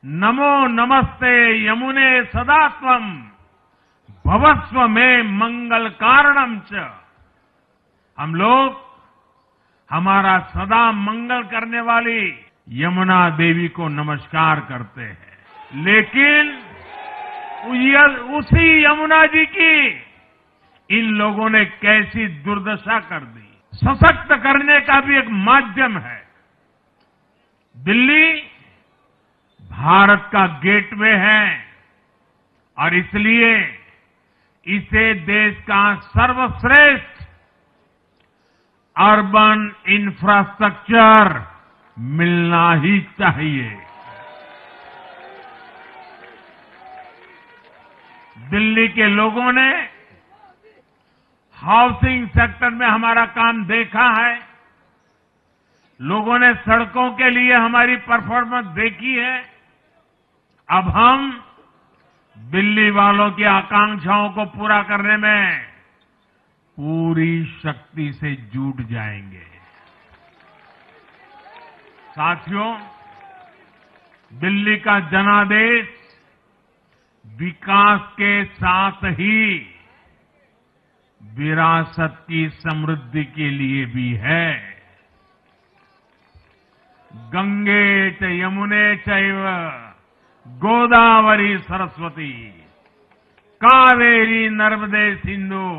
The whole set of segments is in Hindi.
नमो नमस्ते यमुने सदा त्वं भवस्व में मंगल कारणम च। हम लोग हमारा सदा मंगल करने वाली यमुना देवी को नमस्कार करते हैं, लेकिन उसी यमुना जी की इन लोगों ने कैसी दुर्दशा कर दी। सशक्त करने का भी एक माध्यम है। दिल्ली भारत का गेटवे है और इसलिए इसे देश का सर्वश्रेष्ठ अर्बन इंफ्रास्ट्रक्चर मिलना ही चाहिए। दिल्ली के लोगों ने हाउसिंग सेक्टर में हमारा काम देखा है, लोगों ने सड़कों के लिए हमारी परफॉर्मेंस देखी है। अब हम दिल्ली वालों की आकांक्षाओं को पूरा करने में पूरी शक्ति से जुट जाएंगे। साथियों, दिल्ली का जनादेश विकास के साथ ही विरासत की समृद्धि के लिए भी है। गंगे च यमुने चैव गोदावरी सरस्वती कावेरी नर्मदे सिंधु,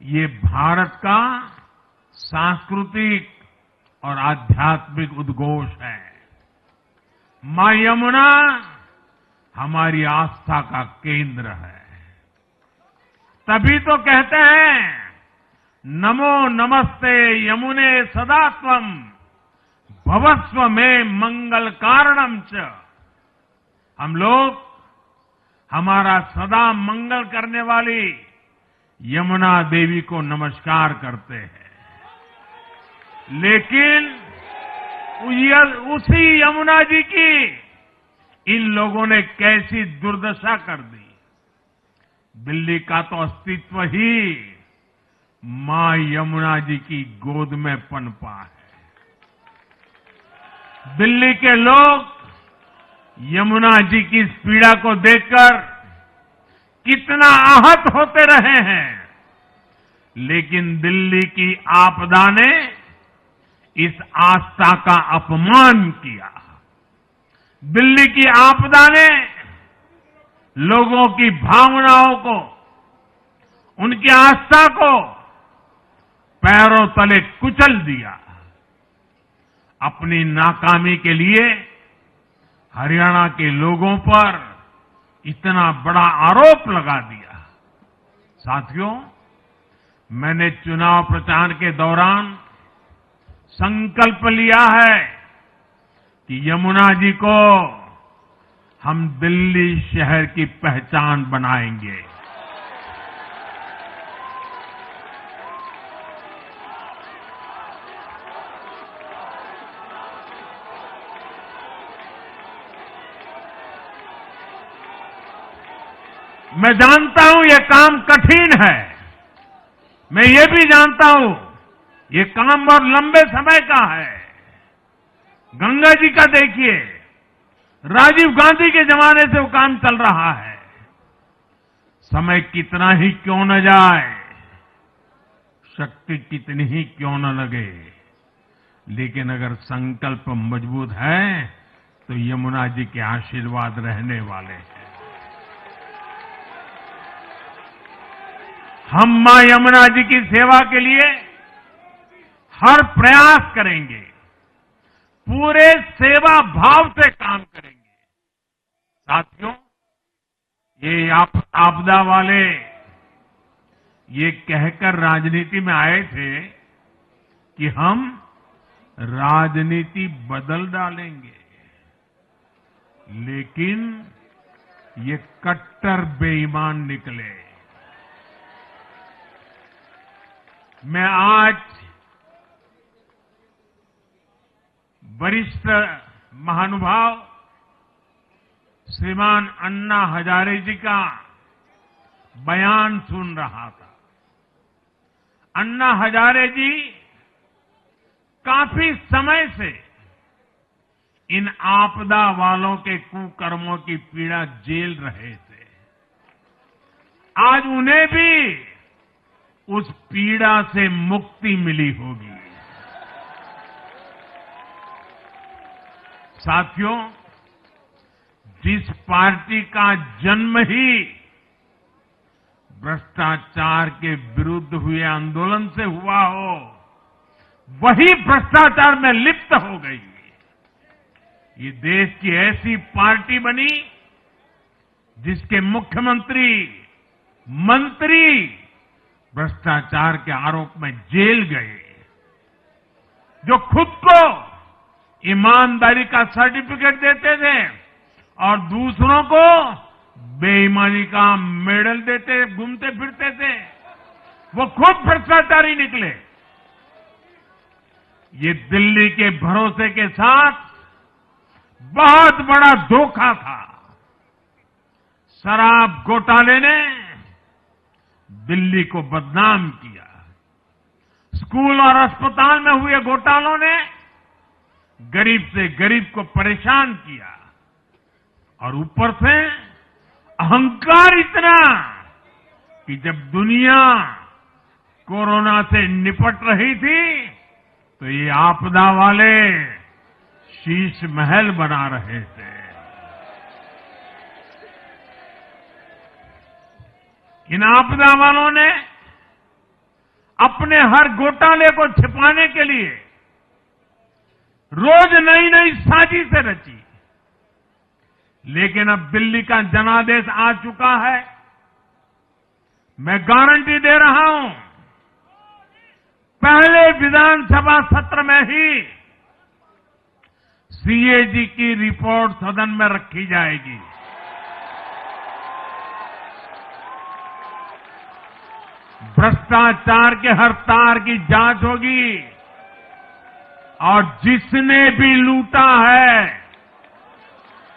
ये भारत का सांस्कृतिक और आध्यात्मिक उद्घोष है। मां यमुना हमारी आस्था का केंद्र है। तभी तो कहते हैं नमो नमस्ते यमुने सदा त्वं भवस्व में मंगल कारणम च। हम लोग हमारा सदा मंगल करने वाली यमुना देवी को नमस्कार करते हैं, लेकिन उसी यमुना जी की इन लोगों ने कैसी दुर्दशा कर दी। दिल्ली का तो अस्तित्व ही मां यमुना जी की गोद में पनपा है। दिल्ली के लोग यमुना जी की इस पीड़ा को देखकर कितना आहत होते रहे हैं, लेकिन दिल्ली की आपदा ने इस आस्था का अपमान किया। दिल्ली की आपदा ने लोगों की भावनाओं को, उनकी आस्था को पैरों तले कुचल दिया। अपनी नाकामी के लिए हरियाणा के लोगों पर इतना बड़ा आरोप लगा दिया। साथियों, मैंने चुनाव प्रचार के दौरान संकल्प लिया है कि यमुना जी को हम दिल्ली शहर की पहचान बनाएंगे। मैं जानता हूं यह काम कठिन है, मैं ये भी जानता हूं ये काम बहुत लंबे समय का है। गंगा जी का देखिए, राजीव गांधी के जमाने से वो काम चल रहा है। समय कितना ही क्यों न जाए, शक्ति कितनी ही क्यों न लगे, लेकिन अगर संकल्प मजबूत है तो यमुना जी के आशीर्वाद रहने वाले हैं। हम मां यमुना जी की सेवा के लिए हर प्रयास करेंगे, पूरे सेवा भाव से काम करेंगे। साथियों, ये आपदा वाले ये कहकर राजनीति में आए थे कि हम राजनीति बदल डालेंगे, लेकिन ये कट्टर बेईमान निकले। मैं आज वरिष्ठ महानुभाव श्रीमान अन्ना हजारे जी का बयान सुन रहा था। अन्ना हजारे जी काफी समय से इन आपदा वालों के कुकर्मों की पीड़ा झेल रहे थे, आज उन्हें भी उस पीड़ा से मुक्ति मिली होगी। साथियों, जिस पार्टी का जन्म ही भ्रष्टाचार के विरुद्ध हुए आंदोलन से हुआ हो, वही भ्रष्टाचार में लिप्त हो गई। ये देश की ऐसी पार्टी बनी जिसके मुख्यमंत्री, मंत्री भ्रष्टाचार के आरोप में जेल गए, जो खुद को ईमानदारी का सर्टिफिकेट देते थे और दूसरों को बेईमानी का मेडल देते घूमते फिरते थे, वो खुद भ्रष्टाचारी निकले। ये दिल्ली के भरोसे के साथ बहुत बड़ा धोखा था। शराब घोटाले ने दिल्ली को बदनाम किया, स्कूल और अस्पताल में हुए घोटालों ने गरीब से गरीब को परेशान किया, और ऊपर से अहंकार इतना कि जब दुनिया कोरोना से निपट रही थी तो ये आपदा वाले शीश महल बना रहे थे। इन आपदा वालों ने अपने हर घोटाले को छिपाने के लिए रोज नई नई साजिशें रची, लेकिन अब दिल्ली का जनादेश आ चुका है। मैं गारंटी दे रहा हूं, पहले विधानसभा सत्र में ही सीएजी की रिपोर्ट सदन में रखी जाएगी। भ्रष्टाचार के हर तार की जांच होगी और जिसने भी लूटा है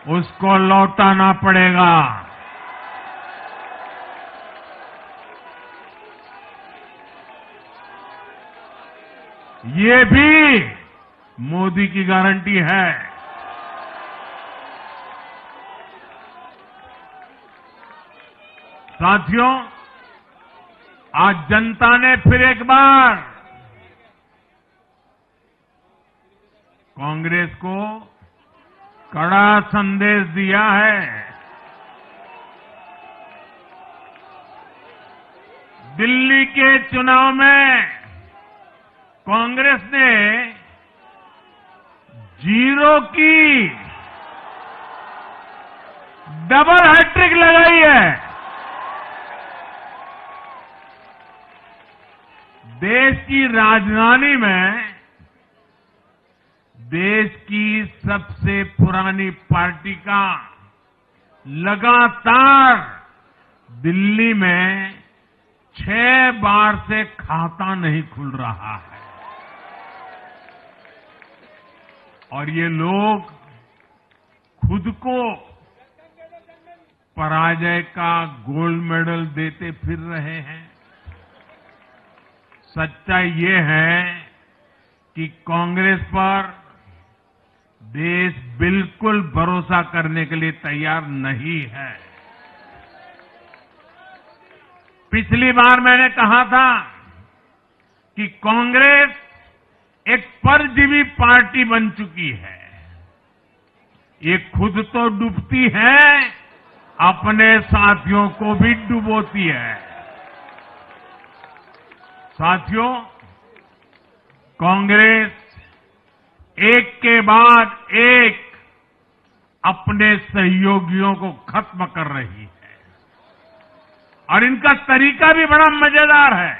उसको लौटाना पड़ेगा। ये भी मोदी की गारंटी है। साथियों, आज जनता ने फिर एक बार कांग्रेस को कड़ा संदेश दिया है। दिल्ली के चुनाव में कांग्रेस ने 0 की डबल हैट्रिक लगाई है। देश की राजधानी में देश की सबसे पुरानी पार्टी का लगातार दिल्ली में 6 बार से खाता नहीं खुल रहा है, और ये लोग खुद को पराजय का गोल्ड मेडल देते फिर रहे हैं। सच्चाई ये है कि कांग्रेस पर देश बिल्कुल भरोसा करने के लिए तैयार नहीं है। पिछली बार मैंने कहा था कि कांग्रेस एक परजीवी पार्टी बन चुकी है। ये खुद तो डूबती है, अपने साथियों को भी डुबोती है। साथियों, कांग्रेस एक के बाद एक अपने सहयोगियों को खत्म कर रही है, और इनका तरीका भी बड़ा मजेदार है।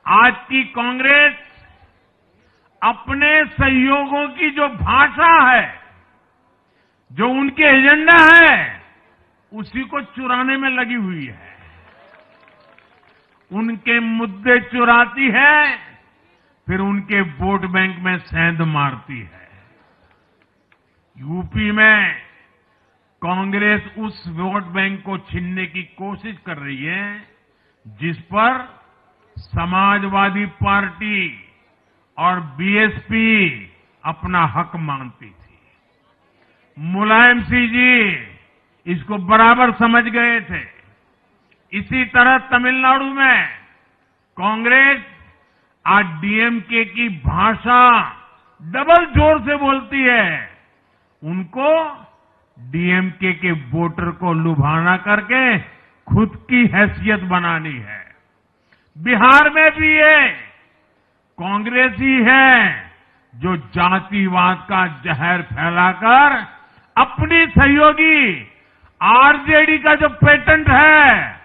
आज की कांग्रेस अपने सहयोगियों की जो भाषा है, जो उनके एजेंडा है, उसी को चुराने में लगी हुई है। उनके मुद्दे चुराती है, फिर उनके वोट बैंक में सेंध मारती है। यूपी में कांग्रेस उस वोट बैंक को छीनने की कोशिश कर रही है जिस पर समाजवादी पार्टी और बीएसपी अपना हक मानती थी। मुलायम सिंह जी इसको बराबर समझ गए थे। इसी तरह तमिलनाडु में कांग्रेस आज डीएमके की भाषा डबल जोर से बोलती है। उनको डीएमके के वोटर को लुभाना करके खुद की हैसियत बनानी है। बिहार में भी ये कांग्रेस ही है जो जातिवाद का जहर फैलाकर अपनी सहयोगी आरजेडी का जो पेटेंट है